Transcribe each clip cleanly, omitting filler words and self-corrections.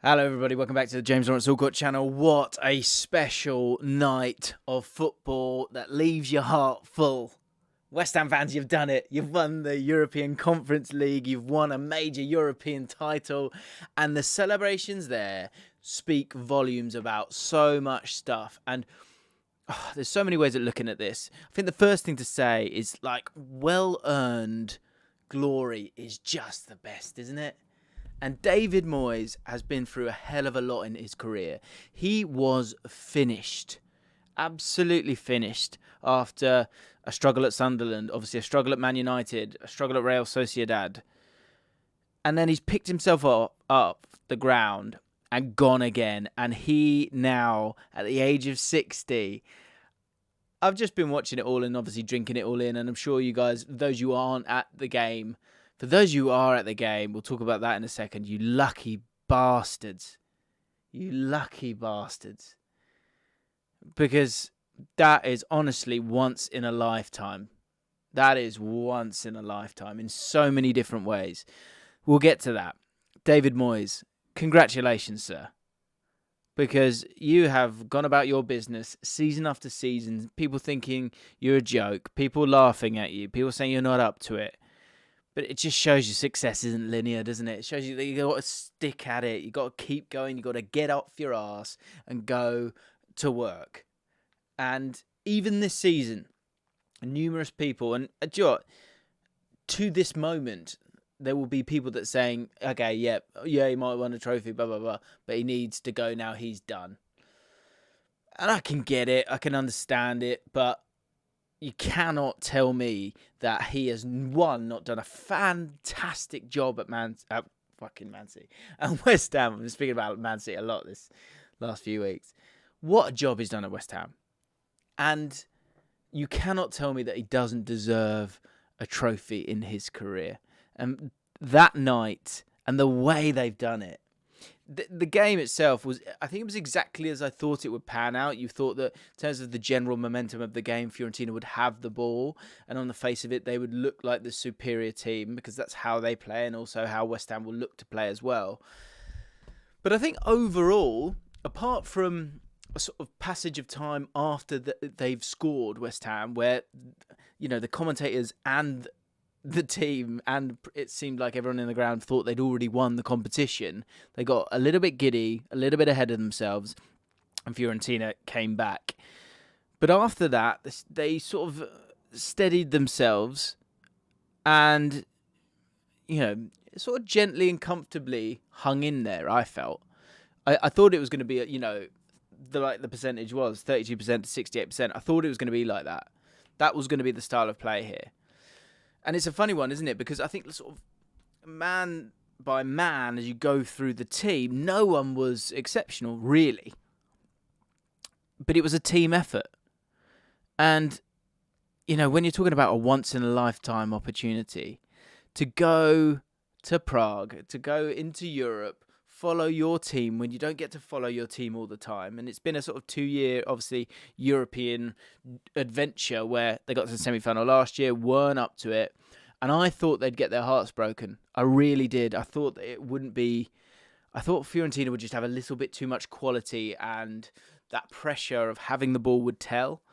Hello everybody, welcome back to the James Lawrence Allcott channel. What a special night of football that leaves your heart full. West Ham fans, you've done it. You've won the European Conference League, you've won a major European title, and the celebrations there speak volumes about so much stuff. And there's so many ways of looking at this. I think the first thing to say is, well-earned glory is just the best, isn't it? And David Moyes has been through a hell of a lot in his career. He was finished, absolutely finished, after a struggle at Sunderland, obviously a struggle at Man United, a struggle at Real Sociedad. And then he's picked himself up the ground and gone again. And he now, at the age of 60, I've just been watching it all and obviously drinking it all in. And I'm sure you guys, those you aren't at the game, for those you are at the game, we'll talk about that in a second, you lucky bastards. You lucky bastards. Because that is honestly once in a lifetime. That is once in a lifetime in so many different ways. We'll get to that. David Moyes, congratulations, sir. Because you have gone about your business season after season, people thinking you're a joke, people laughing at you, people saying you're not up to it. But it just shows you success isn't linear, doesn't it? It shows you that you got to stick at it. You got to keep going. You got to get off your ass and go to work. And even this season, numerous people, and to this moment, there will be people that saying, okay, yeah, he might win a trophy, blah, blah, blah, but he needs to go now. He's done. And I can get it. I can understand it. But you cannot tell me that he has, not done a fantastic job at fucking Man City. And West Ham, I've been speaking about Man City a lot this last few weeks. What a job he's done at West Ham. And you cannot tell me that he doesn't deserve a trophy in his career. And that night and the way they've done it, the game itself was, I think it was exactly as I thought it would pan out. You thought that in terms of the general momentum of the game, Fiorentina would have the ball, and on the face of it, they would look like the superior team because that's how they play and also how West Ham will look to play as well. But I think overall, apart from a sort of passage of time after they've scored, West Ham, where, you know, the commentators and the team, and it seemed like everyone in the ground thought they'd already won the competition. They got a little bit giddy, a little bit ahead of themselves, and Fiorentina came back. But after that, they sort of steadied themselves and, you know, sort of gently and comfortably hung in there, I felt. I thought it was going to be, you know, the percentage was 32% to 68%. I thought it was going to be like that. That was going to be the style of play here. And it's a funny one, isn't it? Because I think sort of man by man, as you go through the team, no one was exceptional, really. But it was a team effort. And, you know, when you're talking about a once-in-a-lifetime opportunity to go to Prague, to go into Europe, follow your team when you don't get to follow your team all the time. And it's been a sort of 2-year, obviously, European adventure where they got to the semi-final last year, weren't up to it. And I thought they'd get their hearts broken. I really did. I thought that it wouldn't be... I thought Fiorentina would just have a little bit too much quality and that pressure of having the ball would tell.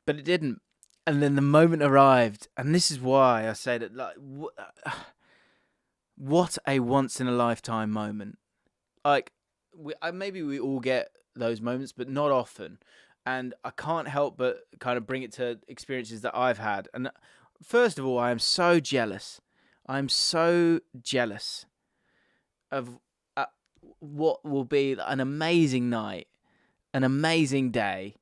But it didn't. And then the moment arrived. And this is why I say that, like... What a once-in-a-lifetime moment. Like, maybe we all get those moments, but not often. And I can't help but kind of bring it to experiences that I've had. And first of all, I am so jealous. I'm so jealous of what will be an amazing night, an amazing day,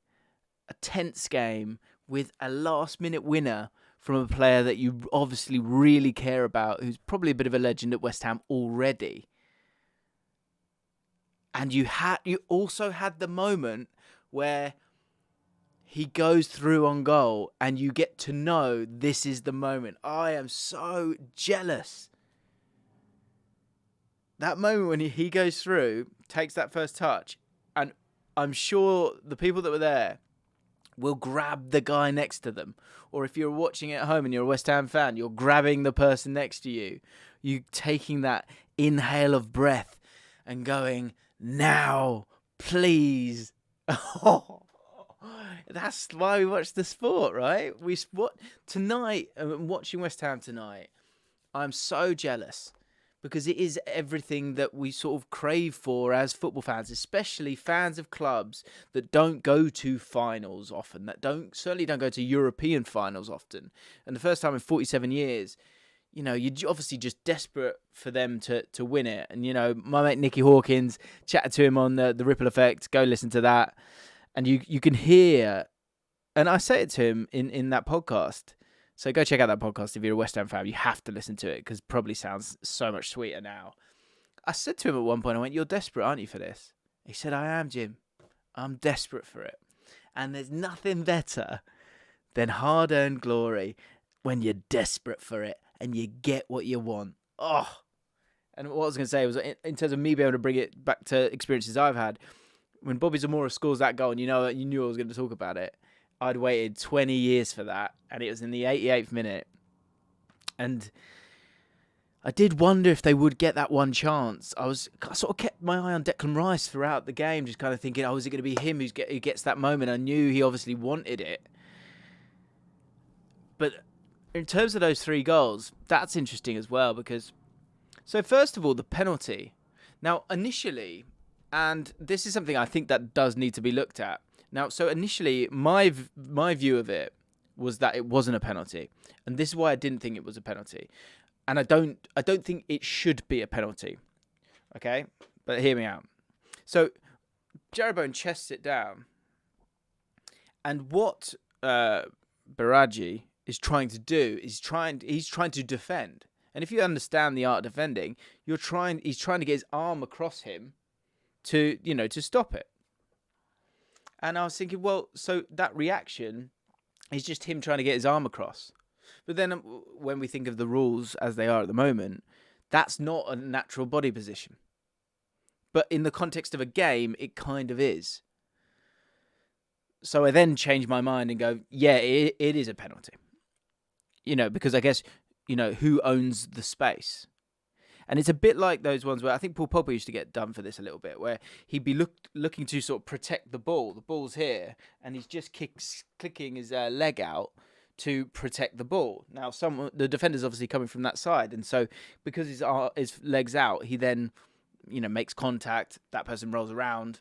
a tense game with a last-minute winner from a player that you obviously really care about, who's probably a bit of a legend at West Ham already. And you also had the moment where he goes through on goal and you get to know this is the moment. I am so jealous. That moment when he goes through, takes that first touch, and I'm sure the people that were there will grab the guy next to them. Or if you're watching at home and you're a West Ham fan, you're grabbing the person next to you. You taking that inhale of breath and going, now, please. That's why we watch the sport, right? Tonight, watching West Ham tonight, I'm so jealous because it is everything that we sort of crave for as football fans, especially fans of clubs that don't go to finals often, that certainly don't go to European finals often. And the first time in 47 years, you know, you're obviously just desperate for them to win it. And, you know, my mate Nicky Hawkins, chatted to him on the Ripple Effect, go listen to that. And you can hear, and I say it to him in that podcast. So go check out that podcast if you're a West Ham fan. You have to listen to it because it probably sounds so much sweeter now. I said to him at one point, I went, you're desperate, aren't you, for this? He said, I am, Jim. I'm desperate for it. And there's nothing better than hard-earned glory when you're desperate for it and you get what you want. Oh. And what I was going to say was, in terms of me being able to bring it back to experiences I've had, when Bobby Zamora scores that goal, and you knew I was going to talk about it, I'd waited 20 years for that, and it was in the 88th minute. And I did wonder if they would get that one chance. I sort of kept my eye on Declan Rice throughout the game, just kind of thinking, is it going to be him who gets that moment? I knew he obviously wanted it. But in terms of those 3 goals, that's interesting as well, because... So first of all, the penalty. Now, initially, and this is something I think that does need to be looked at. Now, so initially, my view of it was that it wasn't a penalty, and this is why I didn't think it was a penalty, and I don't think it should be a penalty. Okay, but hear me out. So, Jarrod Bowen chests it down, and what Baraji is trying to do is he's trying to defend, and if you understand the art of defending, he's trying to get his arm across him to stop it. And I was thinking, well, so that reaction is just him trying to get his arm across. But then when we think of the rules as they are at the moment, that's not a natural body position. But in the context of a game, it kind of is. So I then change my mind and go, yeah, it is a penalty. Because I guess, who owns the space? And it's a bit like those ones where I think Paul Pogba used to get done for this a little bit, where he'd be looking to sort of protect the ball. The ball's here, and he's just clicking his leg out to protect the ball. Now, the defender's obviously coming from that side, and so because his leg's out, he then, makes contact. That person rolls around,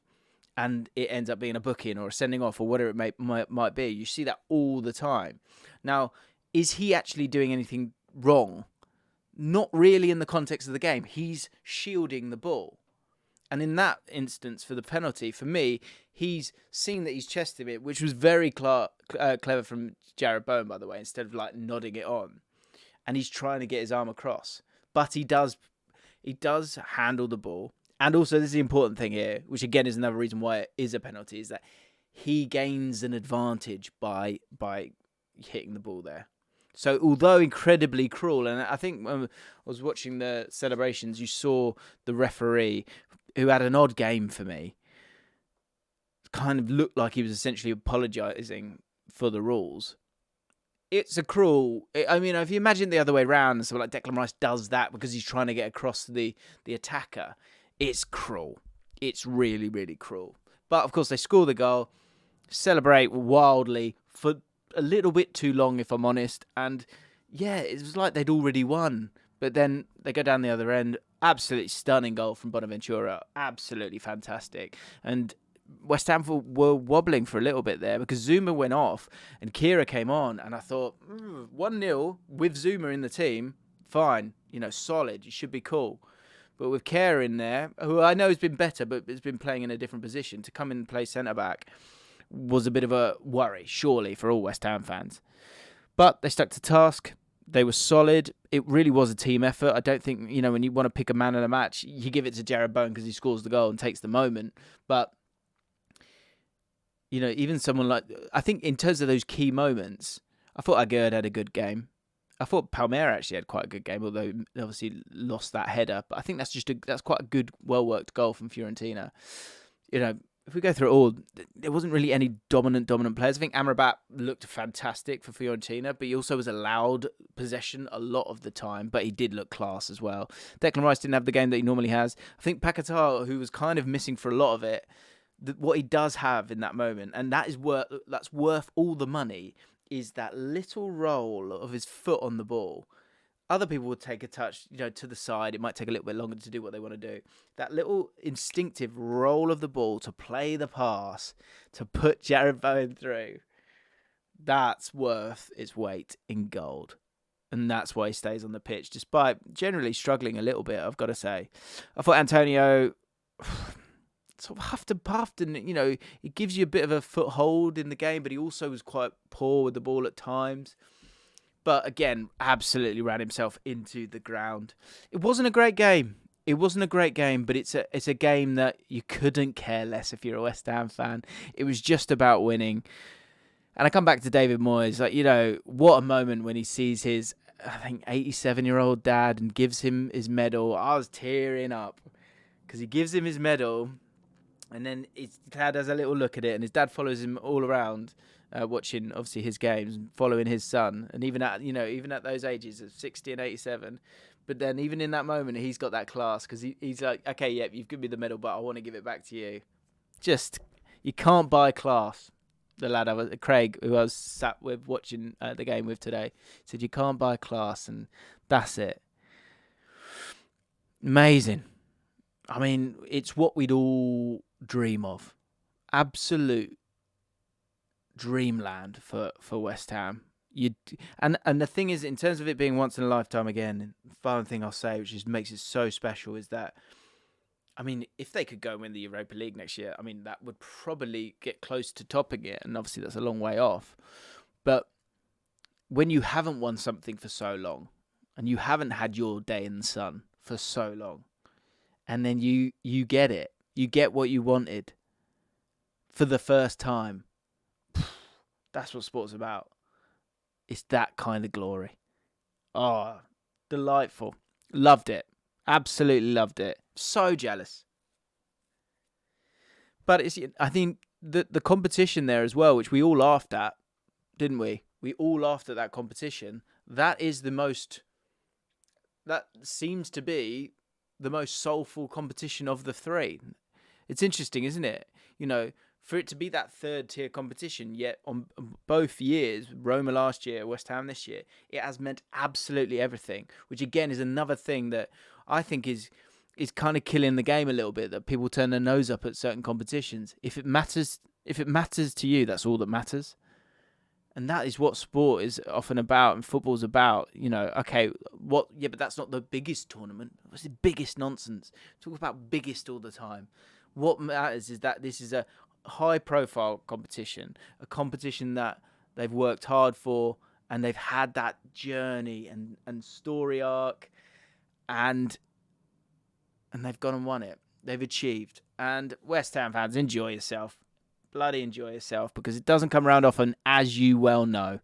and it ends up being a booking or a sending off or whatever it might be. You see that all the time. Now, is he actually doing anything wrong? Not really in the context of the game. He's shielding the ball. And in that instance, for the penalty, for me, he's seen that he's chested it, which was very clever from Jarrod Bowen, by the way, instead of nodding it on. And he's trying to get his arm across. But he does handle the ball. And also, this is the important thing here, which again is another reason why it is a penalty, is that he gains an advantage by hitting the ball there. So, although incredibly cruel, and I think when I was watching the celebrations, you saw the referee, who had an odd game for me, kind of looked like he was essentially apologising for the rules. It's a cruel... I mean, if you imagine the other way around, so like Declan Rice does that because he's trying to get across the attacker, it's cruel. It's really, really cruel. But, of course, they score the goal, celebrate wildly for a little bit too long, if I'm honest, and yeah, it was like they'd already won, but then they go down the other end. Absolutely stunning goal from Bonaventura, absolutely fantastic. And West Ham were wobbling for a little bit there because Zuma went off and Kira came on, and I thought 1-0 with Zuma in the team, fine, solid, you should be cool. But with Kira in there, who I know has been better, but has been playing in a different position, to come in and play centre back was a bit of a worry, surely, for all West Ham fans. But they stuck to task. They were solid. It really was a team effort. I don't think, when you want to pick a man of the match, you give it to Jarrod Bowen because he scores the goal and takes the moment. But, even someone like... I think in terms of those key moments, I thought Agüero had a good game. I thought Palmeira actually had quite a good game, although he obviously lost that header. But I think that's quite a good, well-worked goal from Fiorentina. if we go through it all, there wasn't really any dominant players. I think Amrabat looked fantastic for Fiorentina, but he also was allowed possession a lot of the time, but he did look class as well. Declan Rice didn't have the game that he normally has. I think Paquetá, who was kind of missing for a lot of it, what he does have in that moment, and that's worth all the money, is that little roll of his foot on the ball. Other people would take a touch, to the side. It might take a little bit longer to do what they want to do. That little instinctive roll of the ball to play the pass, to put Jarrod Bowen through, that's worth its weight in gold. And that's why he stays on the pitch, despite generally struggling a little bit, I've got to say. I thought Antonio sort of huffed and puffed, and, it gives you a bit of a foothold in the game, but he also was quite poor with the ball at times. But again, absolutely ran himself into the ground. It wasn't a great game. But it's a game that you couldn't care less if you're a West Ham fan. It was just about winning. And I come back to David Moyes, what a moment when he sees his, I think, 87-year-old dad and gives him his medal. I was tearing up because he gives him his medal, and then his dad has a little look at it, and his dad follows him all around. Watching obviously his games, following his son, and even at those ages of 60 and 87, but then even in that moment, he's got that class because he's like, okay, yeah, you've given me the medal, but I want to give it back to you. Just, you can't buy class. The lad, Craig, who I was sat with watching the game with today, said you can't buy class, and that's it. Amazing. I mean, it's what we'd all dream of. Absolute dreamland for West Ham. And the thing is, in terms of it being once in a lifetime again, the final thing I'll say, which just makes it so special, is that, I mean, if they could go and win the Europa League next year, I mean, that would probably get close to topping it, and obviously that's a long way off. But when you haven't won something for so long, and you haven't had your day in the sun for so long, and then you get it, you get what you wanted for the first time, that's what sport's about. It's that kind of glory. Oh, delightful. Loved it. Absolutely loved it. So jealous. But I think the competition there as well, which we all laughed at, didn't we? We all laughed at that competition. That seems to be the most soulful competition of the three. It's interesting, isn't it? For it to be that third tier competition, yet on both years, Roma last year, West Ham this year, it has meant absolutely everything, which again is another thing that I think is kind of killing the game a little bit, that people turn their nose up at certain competitions. If it matters to you, that's all that matters. And that is what sport is often about, and football's about. Okay, but that's not the biggest tournament. What's the biggest nonsense? Talk about biggest all the time. What matters is that this is a high-profile competition, a competition that they've worked hard for, and they've had that journey and story arc, and they've gone and won it. They've achieved. And West Ham fans, enjoy yourself. Bloody enjoy yourself, because it doesn't come around often, as you well know.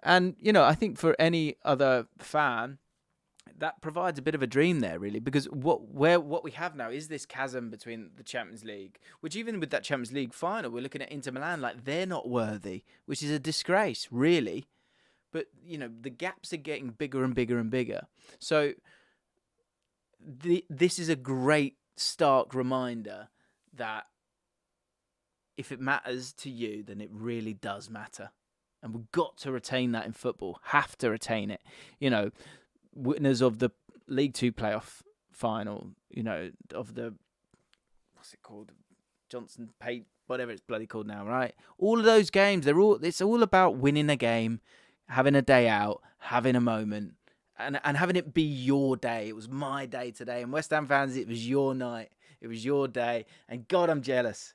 And, I think for any other fan, that provides a bit of a dream there, really, because what we have now is this chasm between the Champions League, which even with that Champions League final, we're looking at Inter Milan like they're not worthy, which is a disgrace, really. But, the gaps are getting bigger and bigger and bigger. So this is a great stark reminder that if it matters to you, then it really does matter. And we've got to retain that in football, have to retain it. Winners of the League 2 playoff final, of the, what's it called? Johnson Pate, whatever it's bloody called now, right? All of those games, it's all about winning a game, having a day out, having a moment, and having it be your day. It was my day today. And West Ham fans, it was your night. It was your day. And God, I'm jealous.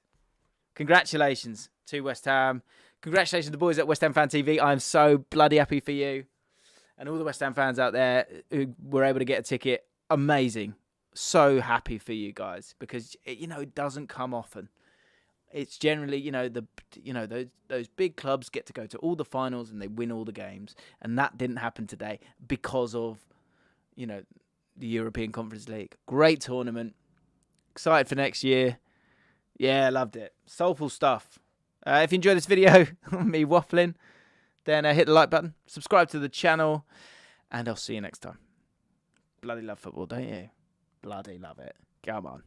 Congratulations to West Ham. Congratulations to the boys at West Ham Fan TV. I'm so bloody happy for you. And all the West Ham fans out there who were able to get a ticket, amazing. So happy for you guys, because it doesn't come often. It's generally, those big clubs get to go to all the finals and they win all the games, and that didn't happen today because of, the European Conference League. Great tournament. Excited for next year. Yeah, loved it. Soulful stuff. If you enjoyed this video, me waffling, then hit the like button, subscribe to the channel, and I'll see you next time. Bloody love football, don't you? Bloody love it. Come on.